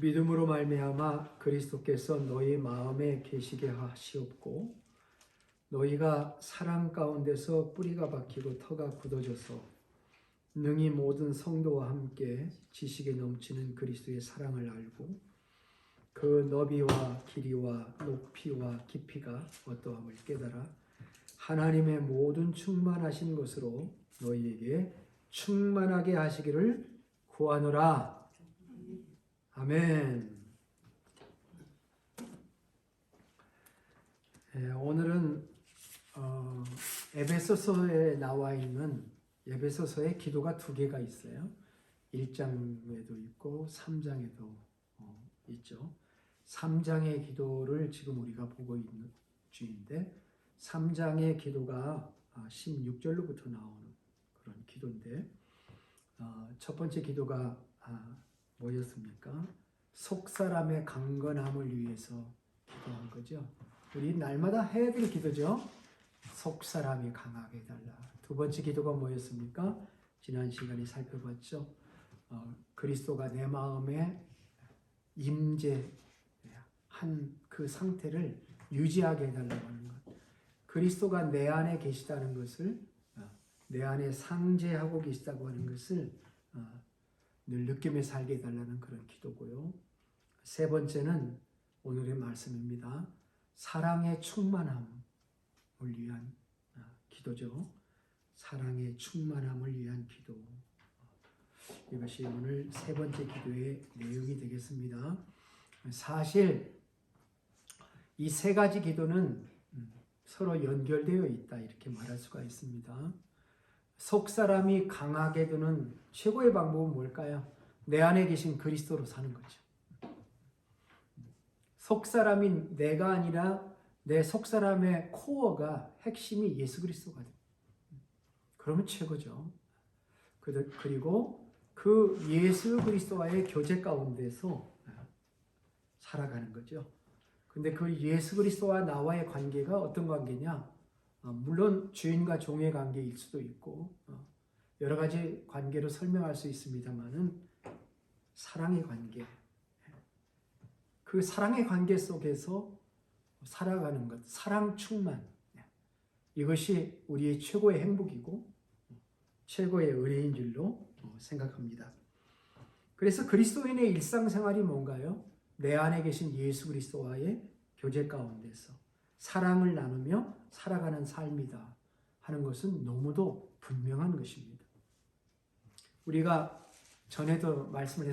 믿음으로 말미암아 그리스도께서 너희 마음에 계시게 하시옵고 너희가 사랑 가운데서 뿌리가 박히고 터가 굳어져서 능히 모든 성도와 함께 지식에 넘치는 그리스도의 사랑을 알고 그 너비와 길이와 높이와 깊이가 어떠함을 깨달아 하나님의 모든 충만하신 것으로 너희에게 충만하게 하시기를 구하노라. 아멘. 오늘은 에베소서에 나와 있는 에베소서에 기도가 두 개가 있어요. 1장에도 있고 3장에도 있죠. 3장의 기도를 지금 우리가 보고 있는 중인데 3장의 기도가 16절로부터 나오는 그런 기도인데 첫 번째 기도가 뭐였습니까? 속사람의 강건함을 위해서 기도한 거죠. 우리 날마다 해야 될 기도죠. 속사람이 강하게 해달라. 두 번째 기도가 뭐였습니까? 지난 시간에 살펴봤죠. 그리스도가 내 마음에 임재한 그 상태를 유지하게 해달라고 하는 것. 그리스도가 내 안에 계시다는 것을, 내 안에 상재하고 계시다고 하는 것을 늘 느끼며 살게 해달라는 그런 기도고요. 세 번째는 오늘의 말씀입니다. 사랑의 충만함을 위한 기도죠. 사랑의 충만함을 위한 기도. 이것이 오늘 세 번째 기도의 내용이 되겠습니다. 사실 이 세 가지 기도는 서로 연결되어 있다 이렇게 말할 수가 있습니다. 속사람이 강하게 되는 최고의 방법은 뭘까요? 내 안에 계신 그리스도로 사는 거죠. 속사람인 내가 아니라 내 속사람의 코어가 핵심이 예수 그리스도가 됩니다. 그러면 최고죠. 그리고 그 예수 그리스도와의 교제 가운데서 살아가는 거죠. 근데 그 예수 그리스도와 나와의 관계가 어떤 관계냐? 물론 주인과 종의 관계일 수도 있고 여러 가지 관계로 설명할 수 있습니다만은 사랑의 관계, 그 사랑의 관계 속에서 살아가는 것, 사랑 충만, 이것이 우리의 최고의 행복이고 최고의 의뢰인 줄로 생각합니다. 그래서 그리스도인의 일상생활이 뭔가요? 내 안에 계신 예수 그리스도와의 교제 가운데서 사랑을 나누며 살아가는 삶이다 하는 것은 너무도 분명한 것입니다. 우리가 전에도 말씀을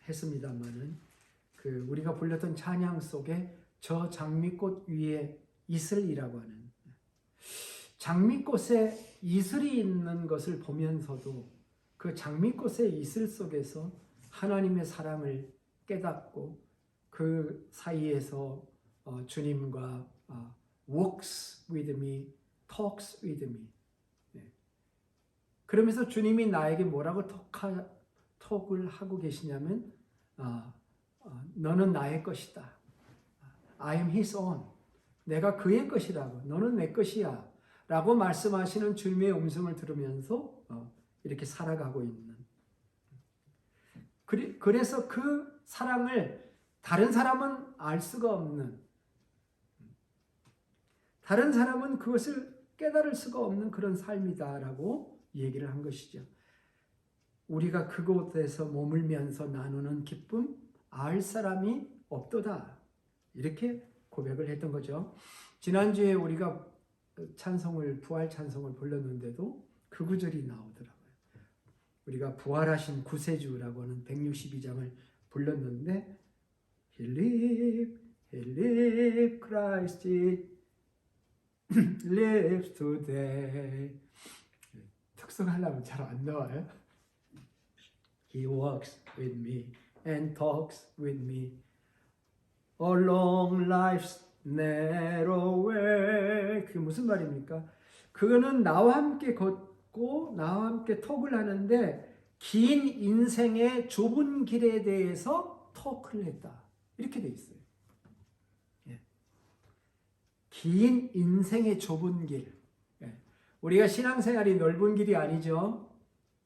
했습니다만은 우리가 불렀던 찬양 속에 저 장미꽃 위에 이슬이라고 하는 장미꽃에 이슬이 있는 것을 보면서도 그 장미꽃의 이슬 속에서 하나님의 사랑을 깨닫고 그 사이에서 주님과 walks with me, talks with me. 그러면서 주님이 나에게 뭐라고 톡을 하고 계시냐면 너는 나의 것이다. I am his own. 내가 그의 것이라고. 너는 내 것이야. 라고 말씀하시는 주님의 음성을 들으면서 이렇게 살아가고 있는. 그래서 그 사랑을 다른 사람은 알 수가 없는, 다른 사람은 그것을 깨달을 수가 없는 그런 삶이다라고 얘기를 한 것이죠. 우리가 그곳에서 머물면서 나누는 기쁨, 알 사람이 없도다. 이렇게 고백을 했던 거죠. 지난주에 우리가 부활 찬송을 불렀는데도 그 구절이 나오더라고요. 우리가 부활하신 구세주라고 하는 162장을 불렀는데 He lived, Christ lives today. 특성하려면 잘 안 나와요. He walks with me and talks with me along life's narrow way. 그게 무슨 말입니까? 그거는 나와 함께 걷고 나와 함께 톡을 하는데 긴 인생의 좁은 길에 대해서 톡을 했다. 이렇게 돼 있어요. 긴 인생의 좁은 길. 우리가 신앙생활이 넓은 길이 아니죠.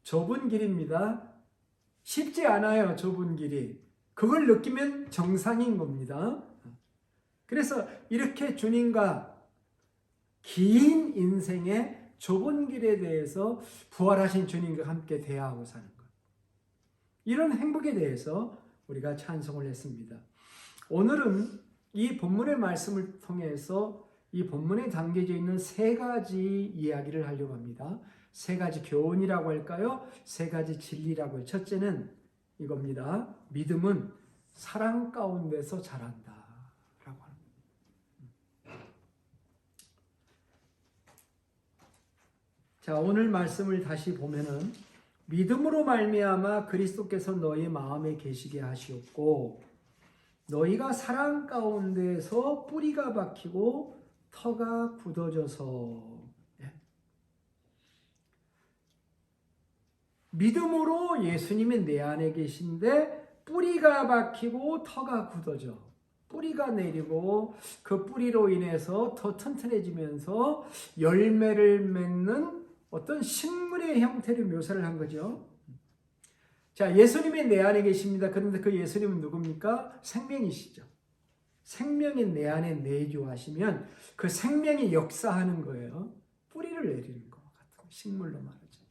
좁은 길입니다. 쉽지 않아요. 좁은 길이. 그걸 느끼면 정상인 겁니다. 그래서 이렇게 주님과 긴 인생의 좁은 길에 대해서 부활하신 주님과 함께 대화하고 사는 것. 이런 행복에 대해서 우리가 찬송을 했습니다. 오늘은 이 본문의 말씀을 통해서 이 본문에 담겨져 있는 세 가지 이야기를 하려고 합니다. 세 가지 교훈이라고 할까요? 세 가지 진리라고 해요. 첫째는 이겁니다. 믿음은 사랑 가운데서 자란다. 라고 합니다. 자, 오늘 말씀을 다시 보면은 믿음으로 말미암아 그리스도께서 너희 마음에 계시게 하시었고 너희가 사랑 가운데서 뿌리가 박히고 터가 굳어져서 믿음으로 예수님이 내 안에 계신데 뿌리가 박히고 터가 굳어져 뿌리가 내리고 그 뿌리로 인해서 더 튼튼해지면서 열매를 맺는 어떤 식물의 형태를 묘사를 한 거죠. 자, 예수님이 내 안에 계십니다. 그런데 그 예수님은 누굽니까? 생명이시죠. 생명이 내 안에 내주하시면 그 생명이 역사하는 거예요. 뿌리를 내리는 것 같은 식물로 말하죠.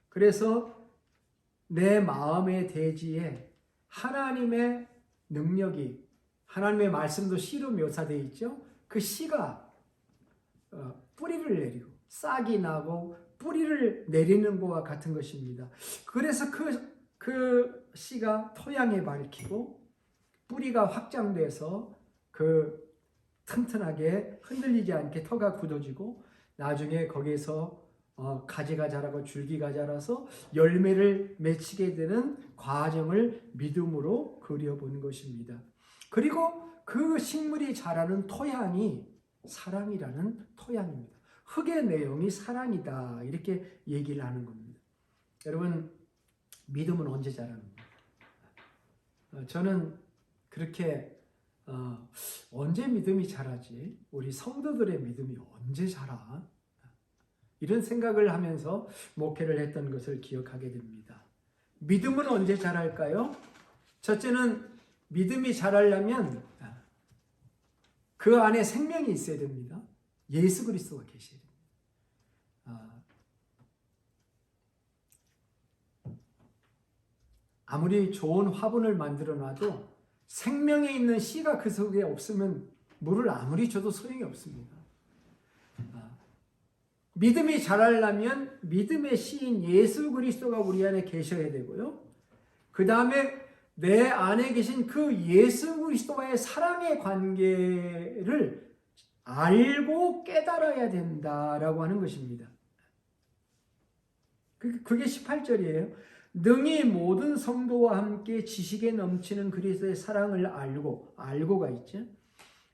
그래서 내 마음의 대지에 하나님의 능력이 하나님의 말씀도 씨로 묘사되어 있죠. 그 씨가 뿌리를 내리고 싹이 나고 뿌리를 내리는 것과 같은 것입니다. 그래서 그 씨가 토양에 밝히고 뿌리가 확장돼서 그 튼튼하게 흔들리지 않게 터가 굳어지고 나중에 거기에서 가지가 자라고 줄기가 자라서 열매를 맺히게 되는 과정을 믿음으로 그려본 것입니다. 그리고 그 식물이 자라는 토양이 사랑이라는 토양입니다. 흙의 내용이 사랑이다 이렇게 얘기를 하는 겁니다. 여러분 믿음은 언제 자라는가? 저는 그렇게 언제 믿음이 자라지? 우리 성도들의 믿음이 언제 자라? 이런 생각을 하면서 목회를 했던 것을 기억하게 됩니다. 믿음은 언제 자랄까요? 첫째는 믿음이 자라려면 그 안에 생명이 있어야 됩니다. 예수 그리스도가 계셔야 됩니다. 아무리 좋은 화분을 만들어 놔도 생명에 있는 씨가 그 속에 없으면 물을 아무리 줘도 소용이 없습니다. 믿음이 자라려면 믿음의 씨인 예수 그리스도가 우리 안에 계셔야 되고요. 그 다음에 내 안에 계신 그 예수 그리스도와의 사랑의 관계를 알고 깨달아야 된다라고 하는 것입니다. 그게 18절이에요. 능히 모든 성도와 함께 지식에 넘치는 그리스도의 사랑을 알고가 있죠.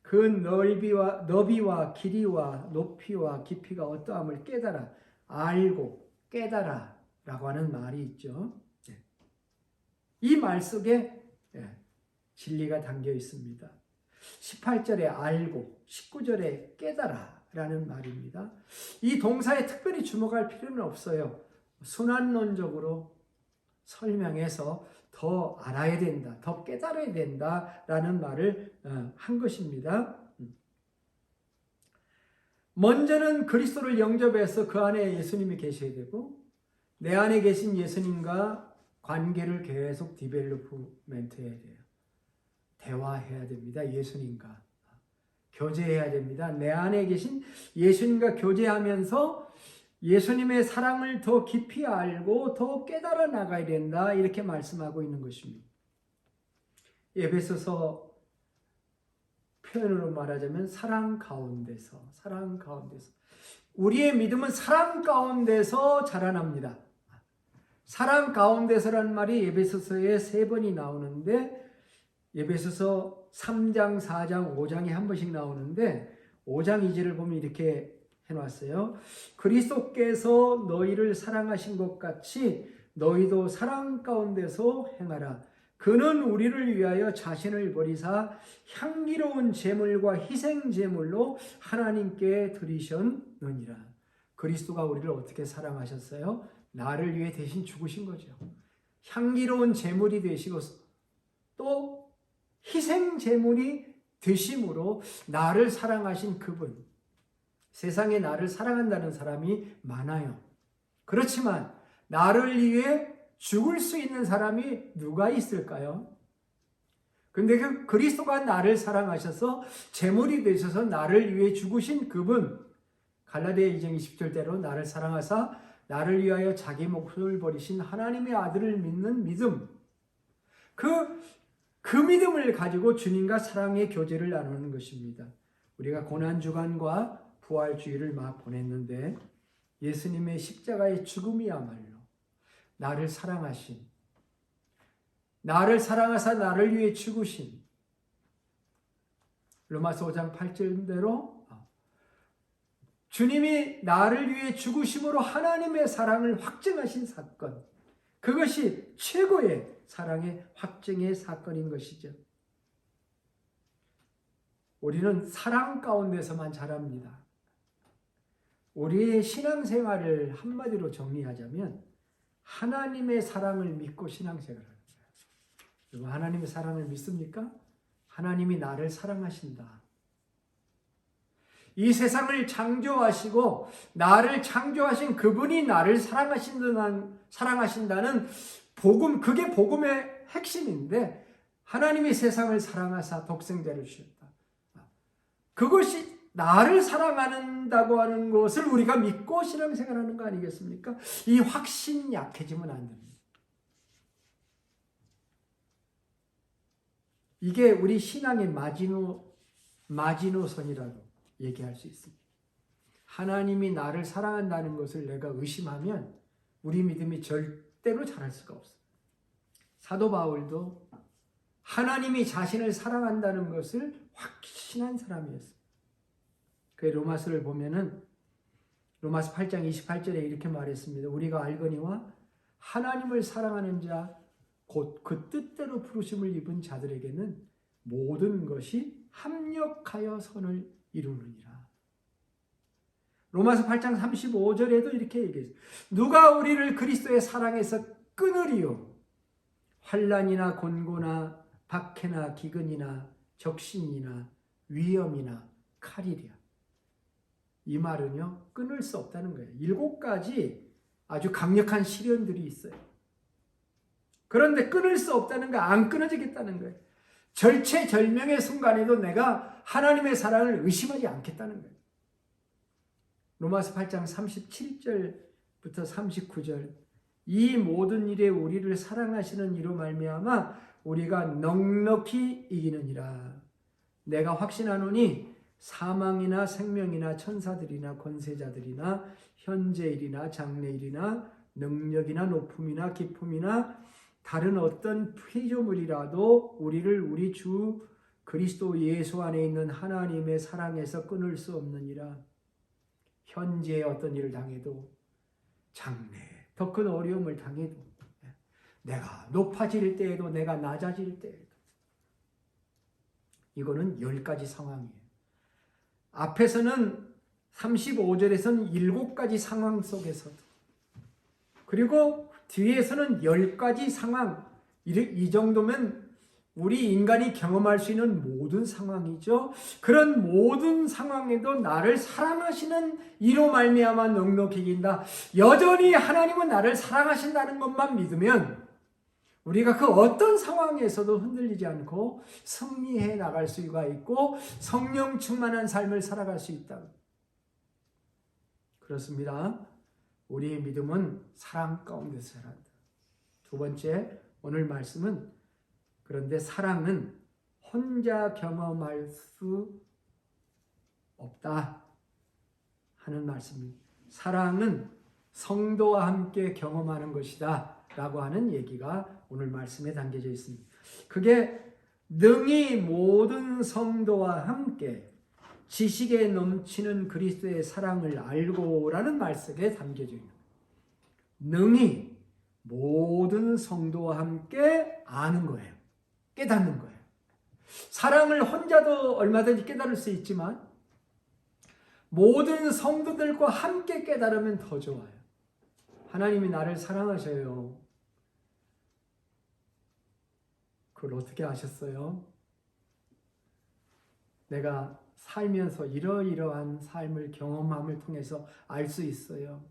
그 너비와 길이와 높이와 깊이가 어떠함을 깨달아 알고 깨달아 라고 하는 말이 있죠. 이 말 속에 진리가 담겨 있습니다. 18절에 알고 19절에 깨달아 라는 말입니다. 이 동사에 특별히 주목할 필요는 없어요. 순환론적으로 설명해서 더 알아야 된다, 더 깨달아야 된다라는 말을 한 것입니다. 먼저는 그리스도를 영접해서 그 안에 예수님이 계셔야 되고 내 안에 계신 예수님과 관계를 계속 디벨로프멘트 해야 돼요. 대화해야 됩니다. 예수님과 교제해야 됩니다. 내 안에 계신 예수님과 교제하면서 예수님의 사랑을 더 깊이 알고 더 깨달아 나가야 된다 이렇게 말씀하고 있는 것입니다. 에베소서 표현으로 말하자면 사랑 가운데서 우리의 믿음은 사랑 가운데서 자라납니다. 사랑 가운데서라는 말이 에베소서에 3번이 나오는데 에베소서 3장, 4장, 5장에 한 번씩 나오는데 5장 2절을 보면 이렇게 해놨어요. 그리스도께서 너희를 사랑하신 것 같이 너희도 사랑 가운데서 행하라. 그는 우리를 위하여 자신을 버리사 향기로운 제물과 희생 제물로 하나님께 드리셨느니라. 그리스도가 우리를 어떻게 사랑하셨어요? 나를 위해 대신 죽으신 거죠. 향기로운 제물이 되시고 또 희생 제물이 되심으로 나를 사랑하신 그분, 세상에 나를 사랑한다는 사람이 많아요. 그렇지만 나를 위해 죽을 수 있는 사람이 누가 있을까요? 근데 그 그리스도가 나를 사랑하셔서 제물이 되셔서 나를 위해 죽으신 그분, 갈라디아 2장 20절대로 나를 사랑하사 나를 위하여 자기 목숨을 버리신 하나님의 아들을 믿는 믿음, 그 믿음을 가지고 주님과 사랑의 교제를 나누는 것입니다. 우리가 고난주간과 부활주의를 막 보냈는데 예수님의 십자가의 죽음이야말로 나를 사랑하신, 나를 사랑하사 나를 위해 죽으신, 로마서 5장 8절대로 주님이 나를 위해 죽으심으로 하나님의 사랑을 확증하신 사건, 그것이 최고의 사랑의 확증의 사건인 것이죠. 우리는 사랑 가운데서만 자랍니다. 우리의 신앙생활을 한마디로 정리하자면 하나님의 사랑을 믿고 신앙생활을 하는 거예요. 여러분, 하나님의 사랑을 믿습니까? 하나님이 나를 사랑하신다. 이 세상을 창조하시고 나를 창조하신 그분이 나를 사랑하신다는 복음, 그게 복음의 핵심인데 하나님이 세상을 사랑하사 독생자를 주셨다. 그것이 나를 사랑한다고 하는 것을 우리가 믿고 신앙생활하는 거 아니겠습니까? 이 확신이 약해지면 안 됩니다. 이게 우리 신앙의 마지노선이라고 얘기할 수 있습니다. 하나님이 나를 사랑한다는 것을 내가 의심하면 우리 믿음이 절대로 자랄 수가 없어요. 사도 바울도 하나님이 자신을 사랑한다는 것을 확신한 사람이었어요. 그 로마서를 보면은 로마서 8장 28절에 이렇게 말했습니다. 우리가 알거니와 하나님을 사랑하는 자 곧 그 뜻대로 부르심을 입은 자들에게는 모든 것이 합력하여 선을 이루느니라. 로마서 8장 35절에도 이렇게 얘기했어요. 누가 우리를 그리스도의 사랑에서 끊으리요? 환난이나 곤고나 박해나 기근이나 적신이나 위험이나 칼이랴. 이 말은요, 끊을 수 없다는 거예요. 7가지 아주 강력한 시련들이 있어요. 그런데 끊을 수 없다는 거, 안 끊어지겠다는 거예요. 절체절명의 순간에도 내가 하나님의 사랑을 의심하지 않겠다는 거예요. 로마서 8장 37절부터 39절, 이 모든 일에 우리를 사랑하시는 이로 말미암아 우리가 넉넉히 이기느니라. 내가 확신하노니 사망이나 생명이나 천사들이나 권세자들이나 현재일이나 장래일이나 능력이나 높음이나 깊음이나 다른 어떤 피조물이라도 우리를 우리 주 그리스도 예수 안에 있는 하나님의 사랑에서 끊을 수 없느니라. 현재의 어떤 일을 당해도, 장래 더 큰 어려움을 당해도, 내가 높아질 때에도, 내가 낮아질 때에도, 이거는 10가지 상황이에요. 앞에서는 35절에서는 7가지 상황 속에서도, 그리고 뒤에서는 10가지 상황, 이 정도면 우리 인간이 경험할 수 있는 모든 상황이죠. 그런 모든 상황에도 나를 사랑하시는 이로 말미암아 넉넉히 이긴다. 여전히 하나님은 나를 사랑하신다는 것만 믿으면 우리가 그 어떤 상황에서도 흔들리지 않고 승리해 나갈 수가 있고 성령 충만한 삶을 살아갈 수 있다. 그렇습니다. 우리의 믿음은 사랑 가운데서 자란다. 두 번째, 오늘 말씀은 그런데 사랑은 혼자 경험할 수 없다 하는 말씀입니다. 사랑은 성도와 함께 경험하는 것이다 라고 하는 얘기가 오늘 말씀에 담겨져 있습니다. 그게 능히 모든 성도와 함께 지식에 넘치는 그리스도의 사랑을 알고라는 말씀에 담겨져 있는, 능히 모든 성도와 함께 아는 거예요. 깨닫는 거예요. 사랑을 혼자도 얼마든지 깨달을 수 있지만 모든 성도들과 함께 깨달으면 더 좋아요. 하나님이 나를 사랑하셔요. 그걸 어떻게 아셨어요? 내가 살면서 이러이러한 삶을 경험함을 통해서 알 수 있어요.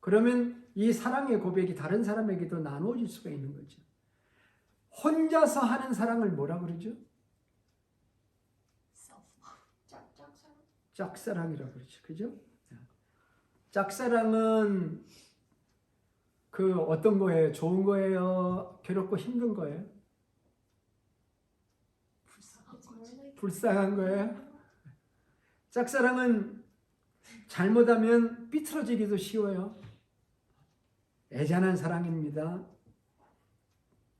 그러면 이 사랑의 고백이 다른 사람에게도 나누어질 수가 있는 거죠. 혼자서 하는 사랑을 뭐라 그러죠? 짝사랑이라고 그러죠. 그죠? 짝사랑은 그 어떤 거예요? 좋은 거예요? 괴롭고 힘든 거예요? 불쌍한 거예요? 짝사랑은 잘못하면 삐뚤어지기도 쉬워요. 애잔한 사랑입니다.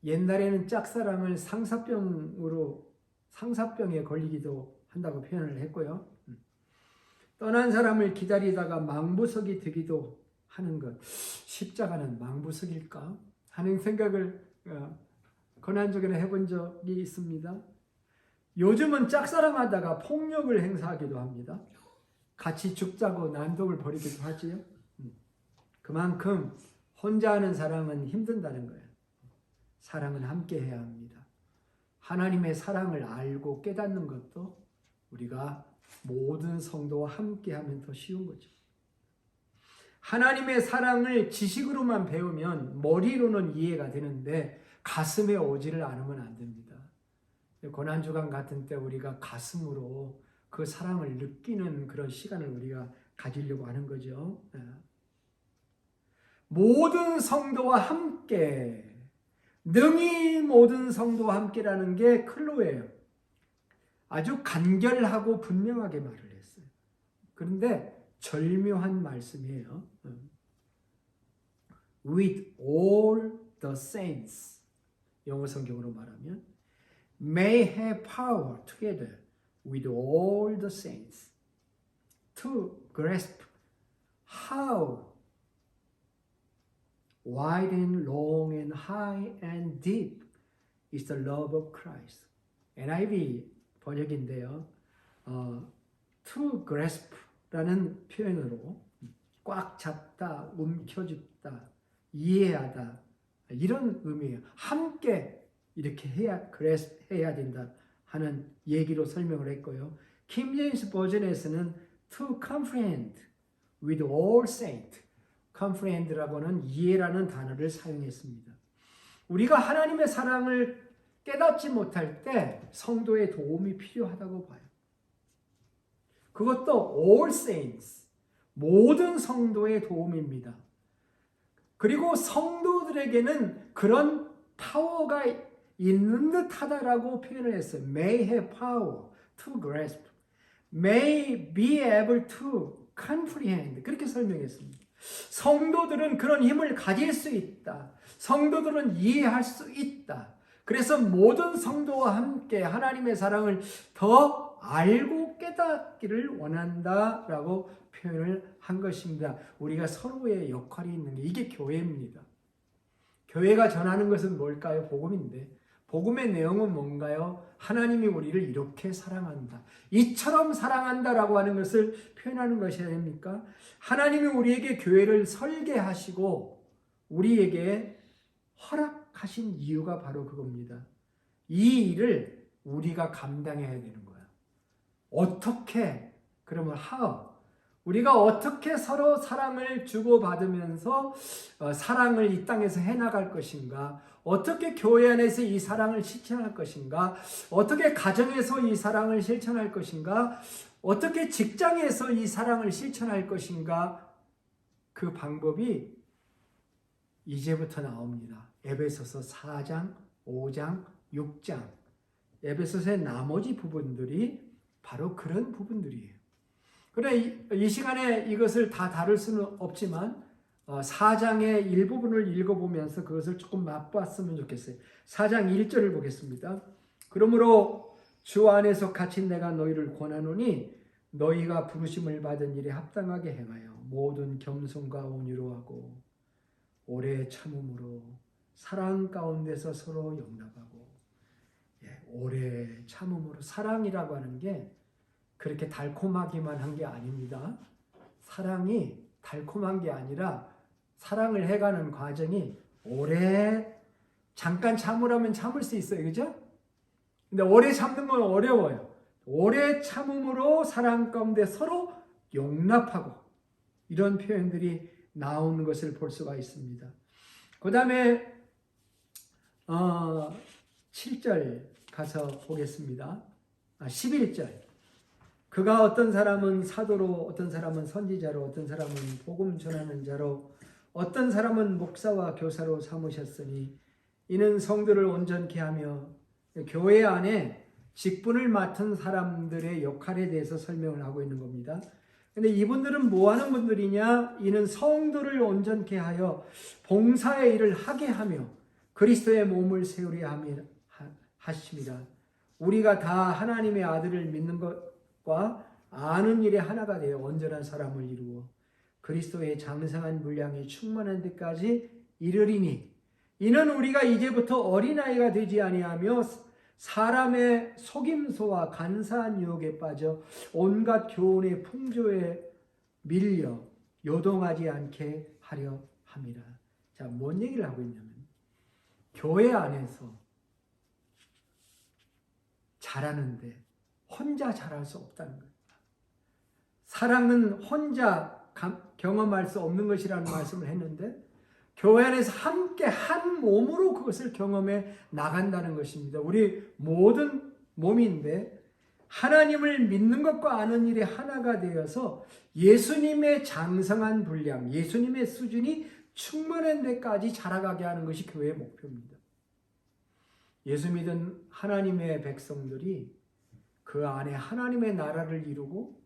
옛날에는 짝사랑을 상사병에 걸리기도 한다고 표현을 했고요. 떠난 사람을 기다리다가 망부석이 되기도 하는 것. 십자가는 망부석일까? 하는 생각을 고난주간에 해본 적이 있습니다. 요즘은 짝사랑하다가 폭력을 행사하기도 합니다. 같이 죽자고 난동을 벌이기도 하지요. 그만큼 혼자 하는 사랑은 힘든다는 거예요. 사랑은 함께 해야 합니다. 하나님의 사랑을 알고 깨닫는 것도 우리가 모든 성도와 함께 하면 더 쉬운 거죠. 하나님의 사랑을 지식으로만 배우면 머리로는 이해가 되는데 가슴에 오지를 않으면 안 됩니다. 고난주간 같은 때 우리가 가슴으로 그 사랑을 느끼는 그런 시간을 우리가 가지려고 하는 거죠. 모든 성도와 함께, 능히 모든 성도와 함께라는 게 클로예요. 아주 간결하고 분명하게 말을 했어요. 그런데 절묘한 말씀이에요. With all the saints, 영어 성경으로 말하면 may have power together with all the saints to grasp how wide and long and high and deep is the love of Christ. NIV 번역인데요. To grasp라는 표현으로 꽉 잡다, 움켜쥐다, 이해하다 이런 의미예요. 함께 이렇게 grasp 해야 된다 하는 얘기로 설명을 했고요. 킹 제임스 버전에서는 to comprehend with all saints, comprehend라고는 이해라는 단어를 사용했습니다. 우리가 하나님의 사랑을 깨닫지 못할 때 성도의 도움이 필요하다고 봐요. 그것도 all saints, 모든 성도의 도움입니다. 그리고 성도들에게는 그런 파워가 있는 듯하다라고 표현을 했어요. May have power to grasp, may be able to comprehend. 그렇게 설명했습니다. 성도들은 그런 힘을 가질 수 있다. 성도들은 이해할 수 있다. 그래서 모든 성도와 함께 하나님의 사랑을 더 알고 깨닫기를 원한다라고 표현을 한 것입니다. 우리가 서로의 역할이 있는 게 이게 교회입니다. 교회가 전하는 것은 뭘까요? 복음인데 복음의 내용은 뭔가요? 하나님이 우리를 이렇게 사랑한다. 이처럼 사랑한다라고 하는 것을 표현하는 것이 아닙니까? 하나님이 우리에게 교회를 설계하시고 우리에게 허락하신 이유가 바로 그겁니다. 이 일을 우리가 감당해야 되는 거야. 어떻게? 그러면 how? 우리가 어떻게 서로 사랑을 주고받으면서 사랑을 이 땅에서 해나갈 것인가? 어떻게 교회 안에서 이 사랑을 실천할 것인가? 어떻게 가정에서 이 사랑을 실천할 것인가? 어떻게 직장에서 이 사랑을 실천할 것인가? 그 방법이 이제부터 나옵니다. 에베소서 4장, 5장, 6장. 에베소서의 나머지 부분들이 바로 그런 부분들이에요. 그래 이 시간에 이것을 다 다룰 수는 없지만 4장의 일부분을 읽어보면서 그것을 조금 맛봤으면 좋겠어요. 4장 1절을 보겠습니다. 그러므로 주 안에서 갇힌 내가 너희를 권하노니 너희가 부르심을 받은 일에 합당하게 행하여 모든 겸손과 온유로 하고 오래 참음으로 사랑 가운데서 서로 용납하고. 오래 참음으로. 사랑이라고 하는 게 그렇게 달콤하기만 한 게 아닙니다. 사랑이 달콤한 게 아니라 사랑을 해가는 과정이 오래, 잠깐 참으라면 참을 수 있어요. 그죠? 근데 오래 참는 건 어려워요. 오래 참음으로 사랑 가운데 서로 용납하고 이런 표현들이 나오는 것을 볼 수가 있습니다. 그 다음에 7절 가서 보겠습니다. 11절. 그가 어떤 사람은 사도로, 어떤 사람은 선지자로, 어떤 사람은 복음 전하는 자로, 어떤 사람은 목사와 교사로 삼으셨으니 이는 성도를 온전케 하며, 교회 안에 직분을 맡은 사람들의 역할에 대해서 설명을 하고 있는 겁니다. 근데 이분들은 뭐 하는 분들이냐? 이는 성도를 온전케 하여 봉사의 일을 하게 하며 그리스도의 몸을 세우려 하심이라. 우리가 다 하나님의 아들을 믿는 것과 아는 일에 하나가 되어 온전한 사람을 이루어 그리스도의 장성한 분량이 충만한 데까지 이르리니, 이는 우리가 이제부터 어린아이가 되지 아니하며 사람의 속임수와 간사한 유혹에 빠져 온갖 교훈의 풍조에 밀려 요동하지 않게 하려 함이라. 자, 뭔 얘기를 하고 있냐면 교회 안에서 잘하는데 혼자 잘할 수 없다는 거예요. 사랑은 혼자 경험할 수 없는 것이라는 말씀을 했는데 교회 안에서 함께 한 몸으로 그것을 경험해 나간다는 것입니다. 우리 모든 몸인데 하나님을 믿는 것과 아는 일에 하나가 되어서 예수님의 장성한 분량, 예수님의 수준이 충만한 데까지 자라가게 하는 것이 교회의 목표입니다. 예수 믿은 하나님의 백성들이 그 안에 하나님의 나라를 이루고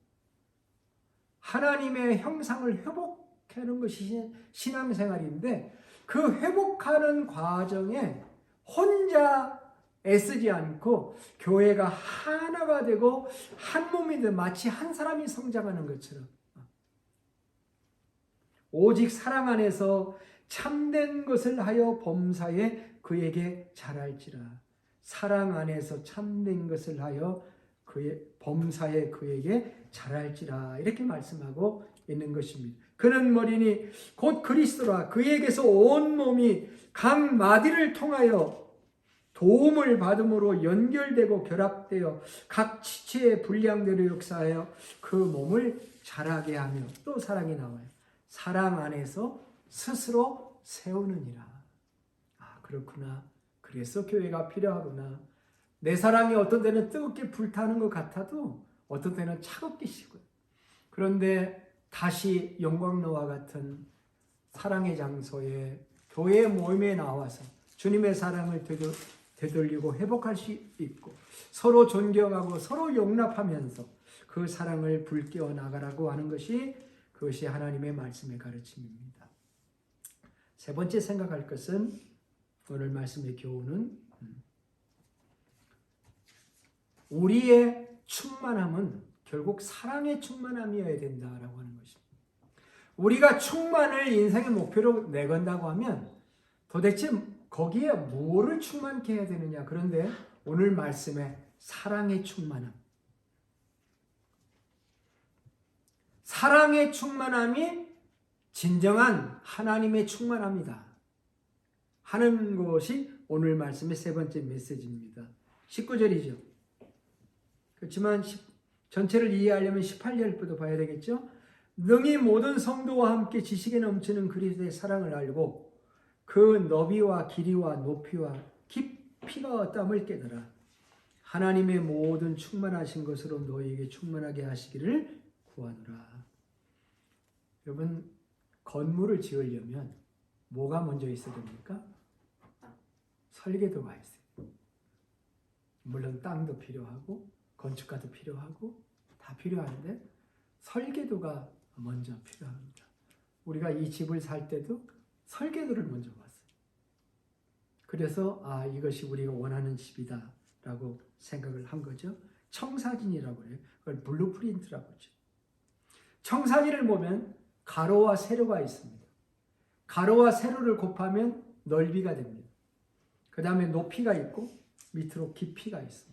하나님의 형상을 회복하는 것이 신앙생활인데 그 회복하는 과정에 혼자 애쓰지 않고 교회가 하나가 되고 한 몸이 돼 마치 한 사람이 성장하는 것처럼 오직 사랑 안에서 참된 것을 하여 범사에 그에게 잘할지라. 사랑 안에서 참된 것을 하여 그의 범사에 그에게 잘할지라. 이렇게 말씀하고 있는 것입니다. 그는 머리니 곧 그리스도라. 그에게서 온 몸이 각 마디를 통하여 도움을 받음으로 연결되고 결합되어 각 지체의 분량대로 역사하여 그 몸을 자라게 하며, 또 사랑이 나와요. 사랑 안에서 스스로 세우느니라. 그렇구나. 그래서 교회가 필요하구나. 내 사랑이 어떤 때는 뜨겁게 불타는 것 같아도 어떤 때는 차갑게 식어요. 그런데 다시 영광로와 같은 사랑의 장소에 교회 모임에 나와서 주님의 사랑을 되돌리고 회복할 수 있고 서로 존경하고 서로 용납하면서 그 사랑을 불태워 나가라고 하는 것이 그것이 하나님의 말씀의 가르침입니다. 세 번째 생각할 것은 오늘 말씀의 교훈은 우리의 충만함은 결국 사랑의 충만함이어야 된다라고 하는 것입니다. 우리가 충만을 인생의 목표로 내건다고 하면 도대체 거기에 뭐를 충만케 해야 되느냐? 그런데 오늘 말씀에 사랑의 충만함, 사랑의 충만함이 진정한 하나님의 충만함이다 하는 것이 오늘 말씀의 세 번째 메시지입니다. 19절이죠. 그렇지만 전체를 이해하려면 18절부터 봐야 되겠죠. 능히 모든 성도와 함께 지식에 넘치는 그리스도의 사랑을 알고 그 너비와 길이와 높이와 깊이가 어떠함을 깨달아 하나님의 모든 충만하신 것으로 너희에게 충만하게 하시기를 구하노라. 여러분, 건물을 지으려면 뭐가 먼저 있어야 됩니까? 설계도가 있어요. 물론 땅도 필요하고 건축가도 필요하고 다 필요한데 설계도가 먼저 필요합니다. 우리가 이 집을 살 때도 설계도를 먼저 봤어요. 그래서 이것이 우리가 원하는 집이다 라고 생각을 한 거죠. 청사진이라고 해요. 그걸 블루프린트라고 하죠. 청사진을 보면 가로와 세로가 있습니다. 가로와 세로를 곱하면 넓이가 됩니다. 그 다음에 높이가 있고 밑으로 깊이가 있습니다.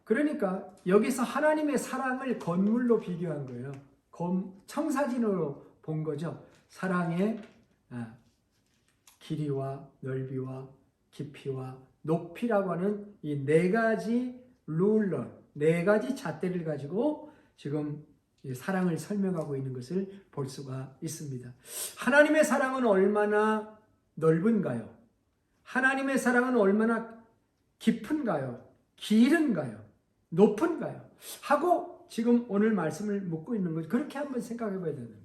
그러니까 여기서 하나님의 사랑을 건물로 비교한 거예요. 청사진으로 본 거죠. 사랑의 길이와 넓이와 깊이와 높이라고 하는 이 네 가지 룰러, 네 가지 잣대를 가지고 지금 사랑을 설명하고 있는 것을 볼 수가 있습니다. 하나님의 사랑은 얼마나 넓은가요? 하나님의 사랑은 얼마나 깊은가요? 길은가요? 높은가요? 하고 지금 오늘 말씀을 묻고 있는 거죠. 그렇게 한번 생각해 봐야 되는 거예요.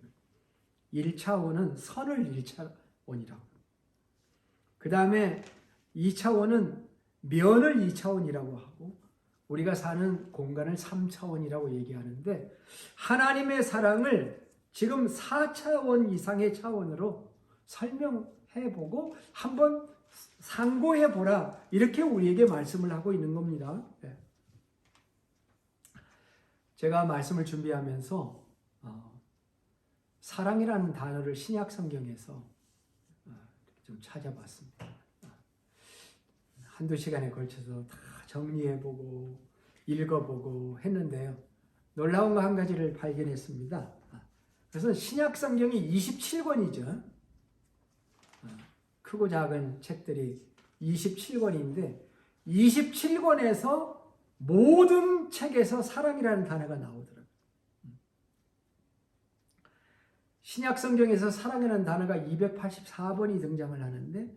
1차원은 선을 1차원이라고. 그 다음에 2차원은 면을 2차원이라고 하고 우리가 사는 공간을 3차원이라고 얘기하는데 하나님의 사랑을 지금 4차원 이상의 차원으로 설명해보고 한번 상고해보라 이렇게 우리에게 말씀을 하고 있는 겁니다. 제가 말씀을 준비하면서 사랑이라는 단어를 신약 성경에서 좀 찾아봤습니다. 한두 시간에 걸쳐서 다 정리해보고 읽어보고 했는데요. 놀라운 거 한 가지를 발견했습니다. 그래서 신약 성경이 27권이죠. 크고 작은 책들이 27권인데 27권에서 모든 책에서 사랑이라는 단어가 나오더라고요. 신약 성경에서 사랑이라는 단어가 284번이 등장을 하는데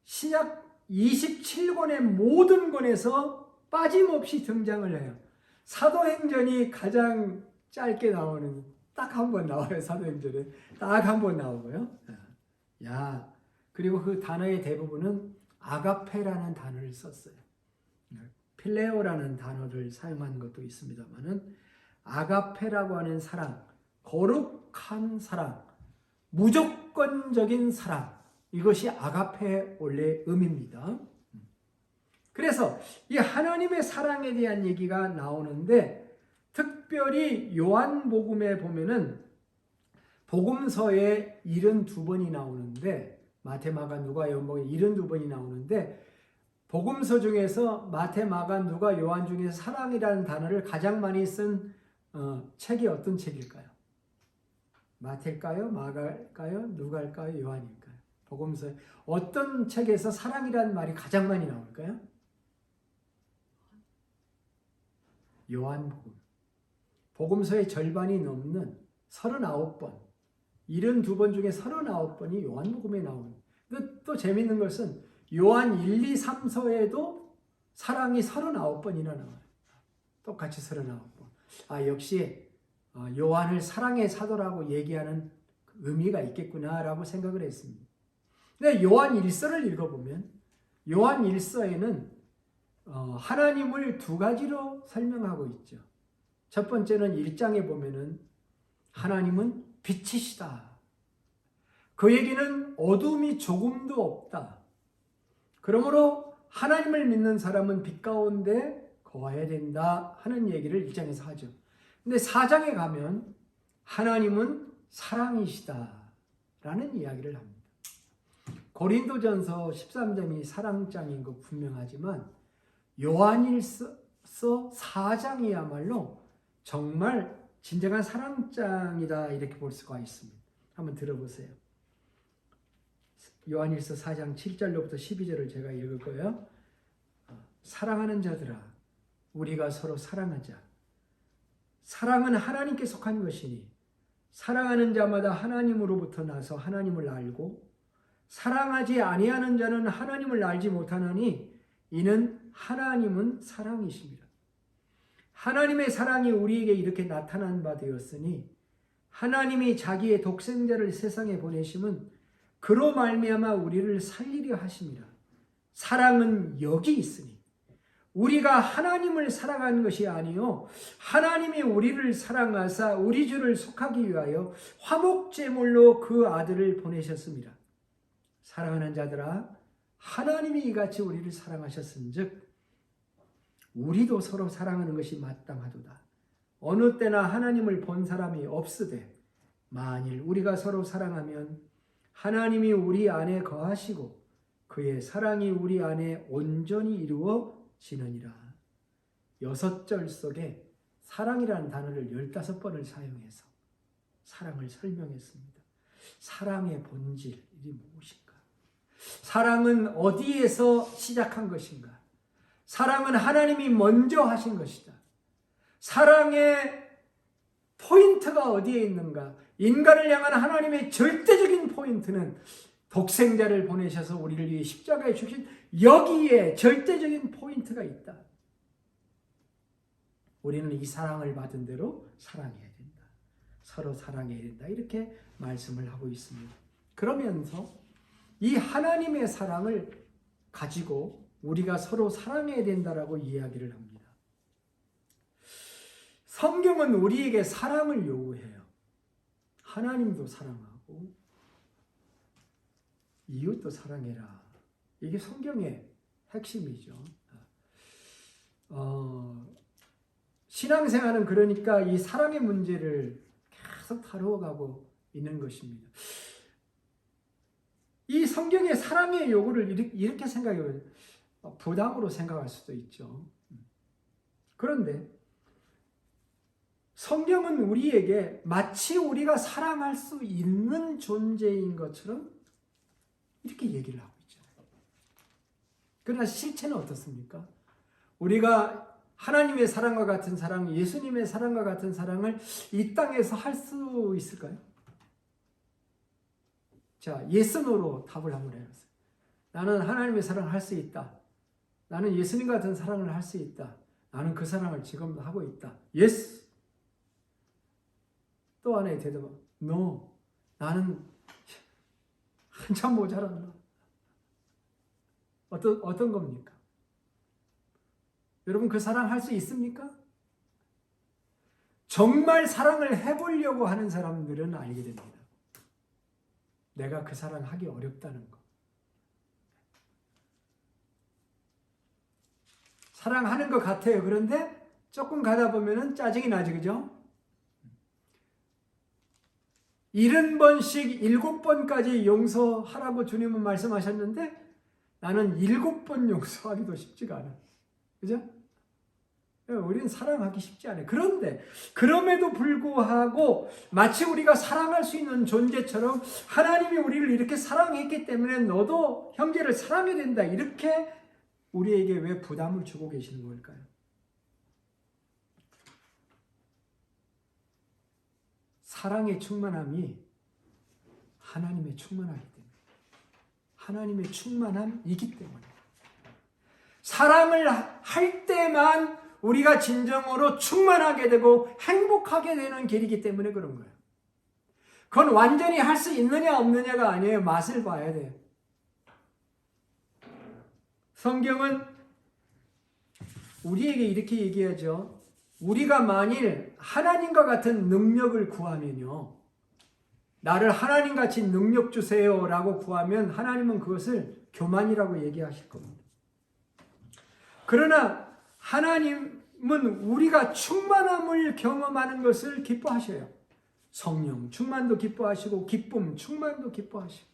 신약 27권의 모든 권에서 빠짐없이 등장을 해요. 사도행전이 가장 짧게 나오는 딱 한 번 나와요. 사도행전에 딱 한 번 나오고요. 그리고 그 단어의 대부분은 아가페라는 단어를 썼어요. 필레오라는 단어를 사용한 것도 있습니다만은 아가페라고 하는 사랑, 거룩한 사랑, 무조건적인 사랑, 이것이 아가페의 원래 의미입니다. 그래서 이 하나님의 사랑에 대한 얘기가 나오는데 특별히 요한복음에 보면은 복음서에 72번이 나오는데 마태, 마가, 누가, 요한복음에 72번이 나오는데 복음서 중에서 마태, 마가, 누가, 요한 중에서 사랑이라는 단어를 가장 많이 쓴 책이 어떤 책일까요? 마태일까요? 마가일까요? 누가일까요? 요한일까요? 복음서 어떤 책에서 사랑이라는 말이 가장 많이 나올까요? 요한복음. 복음서의 절반이 넘는 39번, 72번 중에 39번이 요한복음에 나오는. 근데 또 재밌는 것은 요한 1, 2, 3서에도 사랑이 39번이나 나와요. 똑같이 39번. 역시 요한을 사랑의 사도라고 얘기하는 의미가 있겠구나라고 생각을 했습니다. 근데 요한 1서를 읽어보면 요한 1서에는 하나님을 두 가지로 설명하고 있죠. 첫 번째는 1장에 보면은 하나님은 빛이시다. 그에게는 어둠이 조금도 없다. 그러므로 하나님을 믿는 사람은 빛 가운데 거해야 된다 하는 얘기를 1장에서 하죠. 근데 4장에 가면 하나님은 사랑이시다 라는 이야기를 합니다. 고린도전서 13장이 사랑장인 거 분명하지만 요한일서 4장이야말로 정말 진정한 사랑장이다 이렇게 볼 수가 있습니다. 한번 들어보세요. 요한일서 4장 7절로부터 12절을 제가 읽을 거예요. 사랑하는 자들아 우리가 서로 사랑하자. 사랑은 하나님께 속한 것이니 사랑하는 자마다 하나님으로부터 나서 하나님을 알고 사랑하지 아니하는 자는 하나님을 알지 못하나니 이는 하나님은 사랑이십니다. 하나님의 사랑이 우리에게 이렇게 나타난 바 되었으니 하나님이 자기의 독생자를 세상에 보내심은 그로 말미암아 우리를 살리려 하심이라. 사랑은 여기 있으니 우리가 하나님을 사랑하는 것이 아니요 하나님이 우리를 사랑하사 우리 주를 속하기 위하여 화목제물로 그 아들을 보내셨습니다. 사랑하는 자들아 하나님이 이같이 우리를 사랑하셨은즉 우리도 서로 사랑하는 것이 마땅하도다. 어느 때나 하나님을 본 사람이 없으되 만일 우리가 서로 사랑하면 하나님이 우리 안에 거하시고 그의 사랑이 우리 안에 온전히 이루어지느니라. 6절 속에 사랑이라는 단어를 15번을 사용해서 사랑을 설명했습니다. 사랑의 본질이 무엇인가? 사랑은 어디에서 시작한 것인가? 사랑은 하나님이 먼저 하신 것이다. 사랑의 포인트가 어디에 있는가? 인간을 향한 하나님의 절대적인 포인트는 독생자를 보내셔서 우리를 위해 십자가에 죽으신 여기에 절대적인 포인트가 있다. 우리는 이 사랑을 받은 대로 사랑해야 된다. 서로 사랑해야 된다. 이렇게 말씀을 하고 있습니다. 그러면서 이 하나님의 사랑을 가지고 우리가 서로 사랑해야 된다라고 이야기를 합니다. 성경은 우리에게 사랑을 요구해요. 하나님도 사랑하고 이웃도 사랑해라. 이게 성경의 핵심이죠. 신앙생활은 그러니까 이 사랑의 문제를 계속 다루어가고 있는 것입니다. 이 성경의 사랑의 요구를 이렇게 생각해요. 부담으로 생각할 수도 있죠. 그런데 성경은 우리에게 마치 우리가 사랑할 수 있는 존재인 것처럼 이렇게 얘기를 하고 있잖아요. 그러나 실체는 어떻습니까? 우리가 하나님의 사랑과 같은 사랑, 예수님의 사랑과 같은 사랑을 이 땅에서 할 수 있을까요? 자, yes, no로 답을 한번 해보세요. 나는 하나님의 사랑을 할 수 있다. 나는 예수님 같은 사랑을 할 수 있다. 나는 그 사랑을 지금 하고 있다. yes. 또 하나의 대답은 no. 나는 한참 모자란다. 어떤 겁니까? 여러분 그 사랑 할 수 있습니까? 정말 사랑을 해보려고 하는 사람들은 알게 됩니다. 내가 그 사랑 하기 어렵다는 거. 사랑하는 것 같아요. 그런데 조금 가다 보면은 짜증이 나지, 그죠? 70번씩 7번까지 용서하라고 주님은 말씀하셨는데 나는 7번 용서하기도 쉽지가 않아. 그죠? 우리는 사랑하기 쉽지 않아요. 그런데 그럼에도 불구하고 마치 우리가 사랑할 수 있는 존재처럼 하나님이 우리를 이렇게 사랑했기 때문에 너도 형제를 사랑해야 된다. 이렇게 우리에게 왜 부담을 주고 계시는 걸까요? 사랑의 충만함이 하나님의 충만함이기 때문에, 하나님의 충만함이기 때문에 사랑을 할 때만 우리가 진정으로 충만하게 되고 행복하게 되는 길이기 때문에 그런 거예요. 그건 완전히 할 수 있느냐 없느냐가 아니에요. 맛을 봐야 돼요. 성경은 우리에게 이렇게 얘기하죠. 우리가 만일 하나님과 같은 능력을 구하면요. 나를 하나님같이 능력 주세요 라고 구하면 하나님은 그것을 교만이라고 얘기하실 겁니다. 그러나 하나님은 우리가 충만함을 경험하는 것을 기뻐하셔요. 성령 충만도 기뻐하시고 기쁨 충만도 기뻐하시고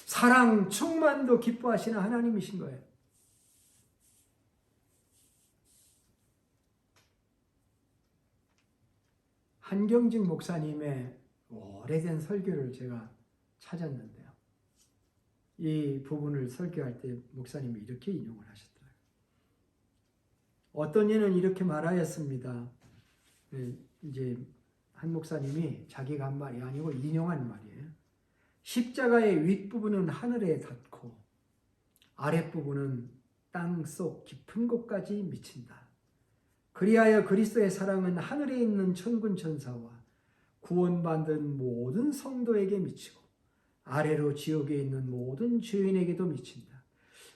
사랑 충만도 기뻐하시는 하나님이신 거예요. 한경직 목사님의 오래된 설교를 제가 찾았는데요. 이 부분을 설교할 때 목사님이 이렇게 인용을 하셨더라고요. 어떤 이는 이렇게 말하였습니다. 이제 한 목사님이 자기가 한 말이 아니고 인용한 말이에요. 십자가의 윗부분은 하늘에 닿고 아랫부분은 땅속 깊은 곳까지 미친다. 그리하여 그리스도의 사랑은 하늘에 있는 천군 천사와 구원받은 모든 성도에게 미치고 아래로 지옥에 있는 모든 죄인에게도 미친다.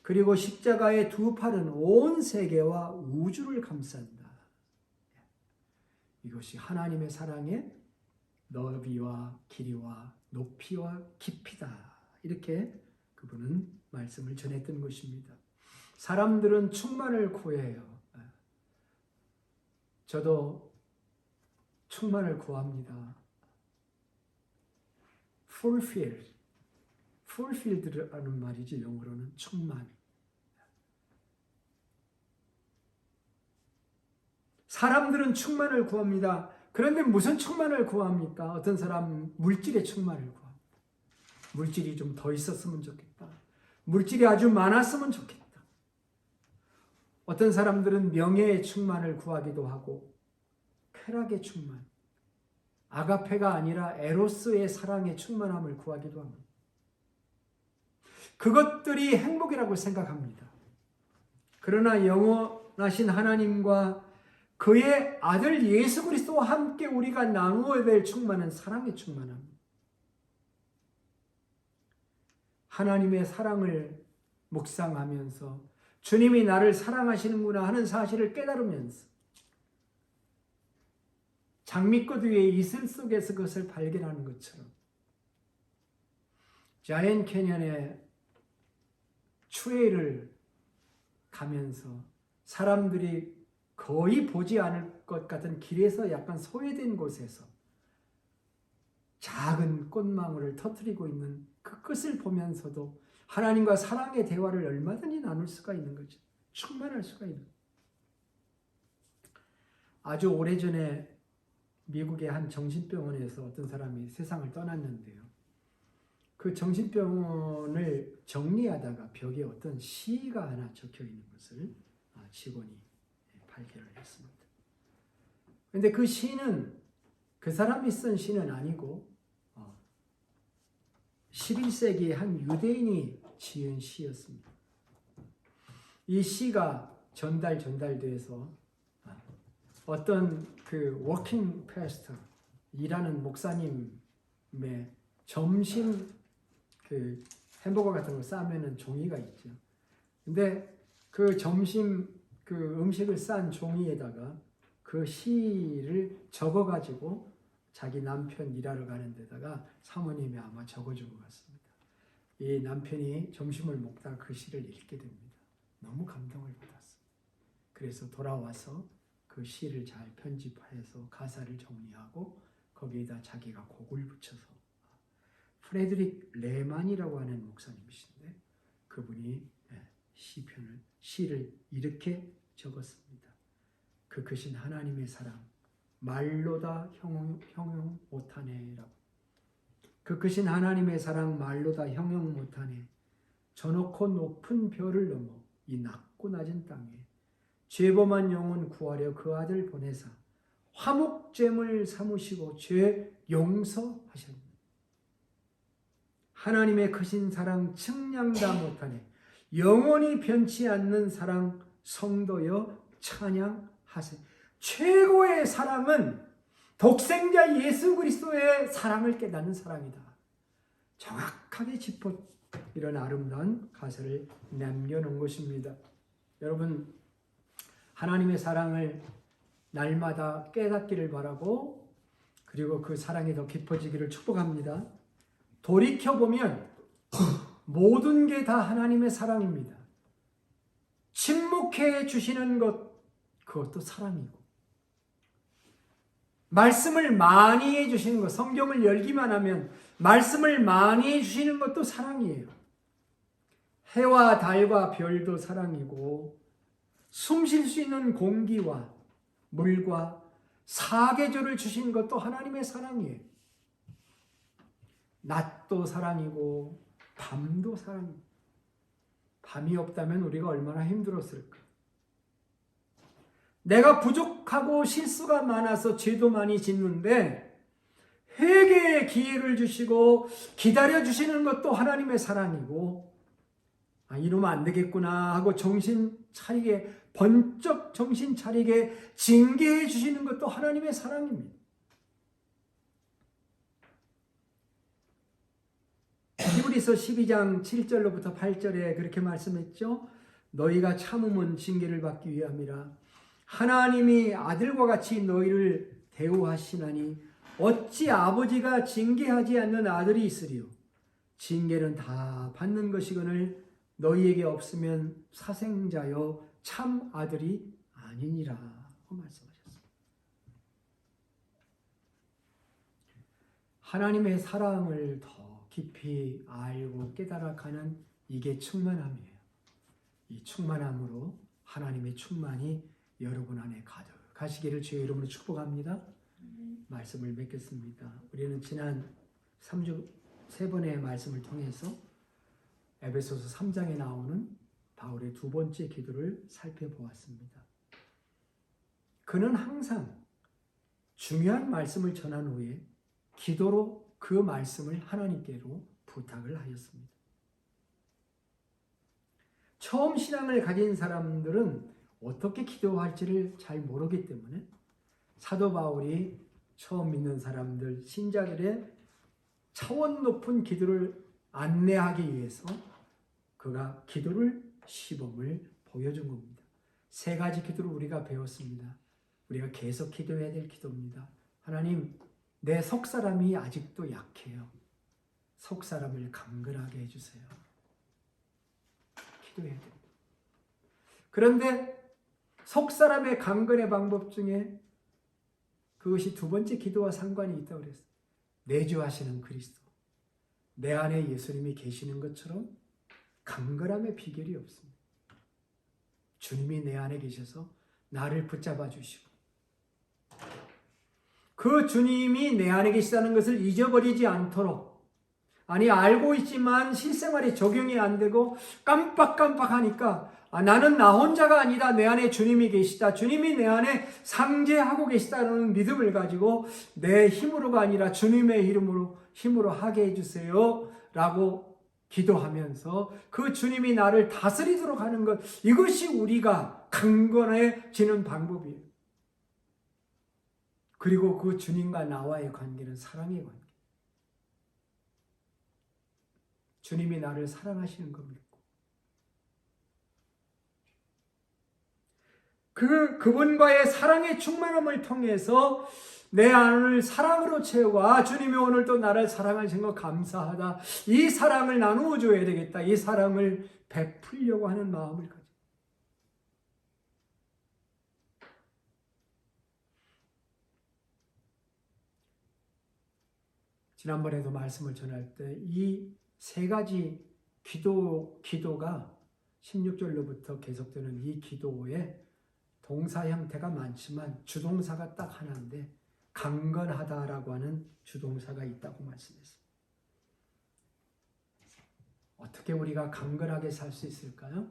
그리고 십자가의 두 팔은 온 세계와 우주를 감싼다. 이것이 하나님의 사랑의 너비와 길이와 높이와 깊이다. 이렇게 그분은 말씀을 전했던 것입니다. 사람들은 충만을 구해요. 저도 충만을 구합니다. fulfilled라는 말이지 영어로는 충만. 사람들은 충만을 구합니다. 그런데 무슨 충만을 구합니까? 어떤 사람 물질의 충만을 구합니다. 물질이 좀 더 있었으면 좋겠다. 물질이 아주 많았으면 좋겠다. 어떤 사람들은 명예의 충만을 구하기도 하고 쾌락의 충만, 아가페가 아니라 에로스의 사랑의 충만함을 구하기도 합니다. 그것들이 행복이라고 생각합니다. 그러나 영원하신 하나님과 그의 아들 예수 그리스도와 함께 우리가 나누어야 될 충만은 사랑의 충만함입니다. 하나님의 사랑을 묵상하면서 주님이 나를 사랑하시는구나 하는 사실을 깨달으면서 장미꽃 위에 이슬 속에서 그것을 발견하는 것처럼 자이언트 캐년의 추회를 가면서 사람들이 거의 보지 않을 것 같은 길에서 약간 소외된 곳에서 작은 꽃망울을 터뜨리고 있는 그 끝을 보면서도 하나님과 사랑의 대화를 얼마든지 나눌 수가 있는 거죠. 충만할 수가 있는 거죠. 아주 오래전에 미국의 한 정신병원에서 어떤 사람이 세상을 떠났는데요. 그 정신병원을 정리하다가 벽에 어떤 시가 하나 적혀 있는 것을 직원이 발견을 했습니다. 그런데 그 시는 그 사람이 쓴 시는 아니고 11세기 한 유대인이 지은 시였습니다. 이 시가 전달돼서 어떤 그 워킹 패스터, 일하는 목사님의 점심 그 햄버거 같은 거 싸면은 종이가 있죠. 근데 그 점심 그 음식을 싼 종이에다가 그 시를 적어가지고 자기 남편 일하러 가는 데다가 사모님이 아마 적어주고 갔습니다. 이 남편이 점심을 먹다가 그 시를 읽게 됩니다. 너무 감동을 받았어요. 그래서 돌아와서 그 시를 잘 편집해서 가사를 정리하고 거기에다 자기가 곡을 붙여서 프레드릭 레만이라고 하는 목사님이신데 그분이 시를 이렇게 적었습니다. 그 크신 하나님의 사랑 말로다 형용 못하네라고. 그 크신 하나님의 사랑 말로다 형용 못하네. 저 높고 높은 별을 넘어 이 낮고 낮은 땅에 죄범한 영혼 구하려 그 아들 보내사 화목제물 삼으시고 죄 용서하셨네. 하나님의 크신 사랑 측량다 못하네. 영원히 변치 않는 사랑 성도여 찬양하세. 최고의 사랑은 독생자 예수 그리스도의 사랑을 깨닫는 사랑이다. 정확하게 짚어 이런 아름다운 가사를 남겨놓은 것입니다. 여러분 하나님의 사랑을 날마다 깨닫기를 바라고 그리고 그 사랑이 더 깊어지기를 축복합니다. 돌이켜보면 모든 게 다 하나님의 사랑입니다. 침묵해 주시는 것 그것도 사랑이고 말씀을 많이 해주시는 것 성경을 열기만 하면 말씀을 많이 해주시는 것도 사랑이에요. 해와 달과 별도 사랑이고 숨 쉴 수 있는 공기와 물과 사계절을 주신 것도 하나님의 사랑이에요. 낮도 사랑이고 밤도 사랑이에요. 밤이 없다면 우리가 얼마나 힘들었을까. 내가 부족하고 실수가 많아서 죄도 많이 짓는데 회개의 기회를 주시고 기다려주시는 것도 하나님의 사랑이고 이러면 안 되겠구나 하고 정신 차리게 번쩍 정신 차리게 징계해 주시는 것도 하나님의 사랑입니다. 히브리서 12장 7절로부터 8절에 그렇게 말씀했죠. 너희가 참음은 징계를 받기 위함이라. 하나님이 아들과 같이 너희를 대우하시나니 어찌 아버지가 징계하지 않는 아들이 있으리요. 징계는 다 받는 것이거늘 너희에게 없으면 사생자여 참 아들이 아니니라 고 말씀하셨습니다. 하나님의 사랑을 더 깊이 알고 깨달아가는 이게 충만함이에요. 이 충만함으로 하나님의 충만이 여러분 안에 가득하시기를 주의 이름으로 축복합니다. 말씀을 맺겠습니다. 우리는 지난 3주 3번의 말씀을 통해서 에베소서 3장에 나오는 바울의 두 번째 기도를 살펴보았습니다. 그는 항상 중요한 말씀을 전한 후에 기도로 그 말씀을 하나님께로 부탁을 하였습니다. 처음 신앙을 가진 사람들은 어떻게 기도할지를 잘 모르기 때문에 사도 바울이 처음 믿는 사람들, 신자들의 차원 높은 기도를 안내하기 위해서 그가 기도를 시범을 보여준 겁니다. 세 가지 기도를 우리가 배웠습니다. 우리가 계속 기도해야 될 기도입니다. 하나님, 내 속사람이 아직도 약해요. 속사람을 강건하게 해주세요. 기도해야 됩니다. 그런데 속사람의 강건의 방법 중에 그것이 두 번째 기도와 상관이 있다고 그랬어요. 내주하시는 그리스도. 내 안에 예수님이 계시는 것처럼 강건함의 비결이 없습니다. 주님이 내 안에 계셔서 나를 붙잡아 주시고 그 주님이 내 안에 계시다는 것을 잊어버리지 않도록, 아니 알고 있지만 실생활에 적용이 안 되고 깜빡깜빡하니까 나는 나 혼자가 아니다. 내 안에 주님이 계시다. 주님이 내 안에 상재하고 계시다는 믿음을 가지고 내 힘으로가 아니라 주님의 힘으로 하게 해주세요 라고 기도하면서 그 주님이 나를 다스리도록 하는 것, 이것이 우리가 강건해지는 방법이에요. 그리고 그 주님과 나와의 관계는 사랑의 관계. 주님이 나를 사랑하시는 겁니다. 그분과의 사랑의 충만함을 통해서 내 안을 사랑으로 채워, 주님이 오늘 또 나를 사랑하신 것 감사하다. 이 사랑을 나누어 줘야 되겠다. 이 사랑을 베풀려고 하는 마음을 가지고. 지난번에도 말씀을 전할 때 이 세 가지 기도가 16절로부터 계속되는 이 기도에 동사 형태가 많지만 주동사가 딱 하나인데 강건하다라고 하는 주동사가 있다고 말씀했습니다. 어떻게 우리가 강건하게 살 수 있을까요?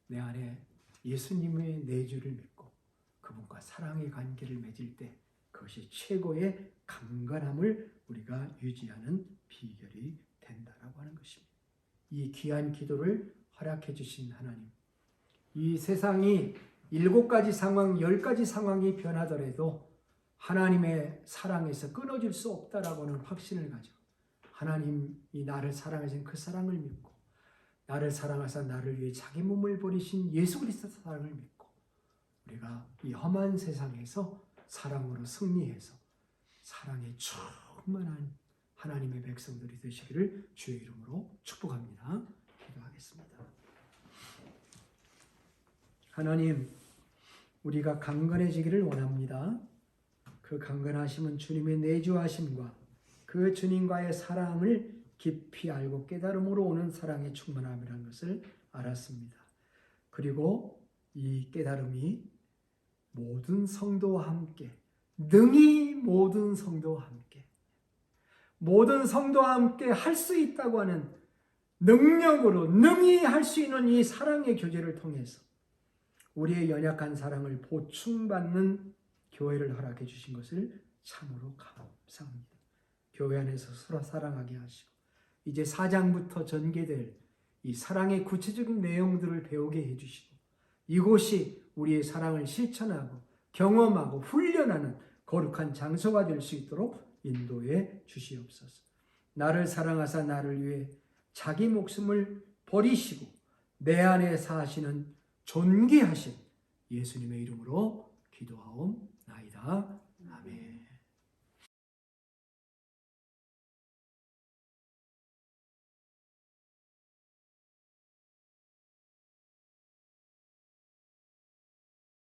내 안에 예수님의 내주를 믿고 그분과 사랑의 관계를 맺을 때 그것이 최고의 강건함을 우리가 유지하는 비결이 된다라고 하는 것입니다. 이 귀한 기도를 허락해 주신 하나님, 이 세상이 7가지 상황, 10가지 상황이 변하더라도 하나님의 사랑에서 끊어질 수 없다라고 하는 확신을 가지고 하나님이 나를 사랑하신 그 사랑을 믿고 나를 사랑하사 나를 위해 자기 몸을 버리신 예수 그리스도 사랑을 믿고 우리가 이 험한 세상에서 사랑으로 승리해서 사랑에 충만한 하나님의 백성들이 되시기를 주의 이름으로 축복합니다. 기도하겠습니다. 하나님, 우리가 강건해지기를 원합니다. 그 강건하심은 주님의 내주하심과 그 주님과의 사랑을 깊이 알고 깨달음으로 오는 사랑의 충만함이라는 것을 알았습니다. 그리고 이 깨달음이 모든 성도와 함께, 능히 모든 성도와 함께, 모든 성도와 함께 할 수 있다고 하는 능력으로 능히 할 수 있는 이 사랑의 교제를 통해서 우리의 연약한 사랑을 보충받는 교회를 허락해 주신 것을 참으로 감사합니다. 교회 안에서 서로 사랑하게 하시고 이제 4장부터 전개될 이 사랑의 구체적인 내용들을 배우게 해주시고 이곳이 우리의 사랑을 실천하고 경험하고 훈련하는 거룩한 장소가 될 수 있도록 인도해 주시옵소서. 나를 사랑하사 나를 위해 자기 목숨을 버리시고 내 안에 사시는 존귀하신 예수님의 이름으로 기도하옵나이다. 아멘.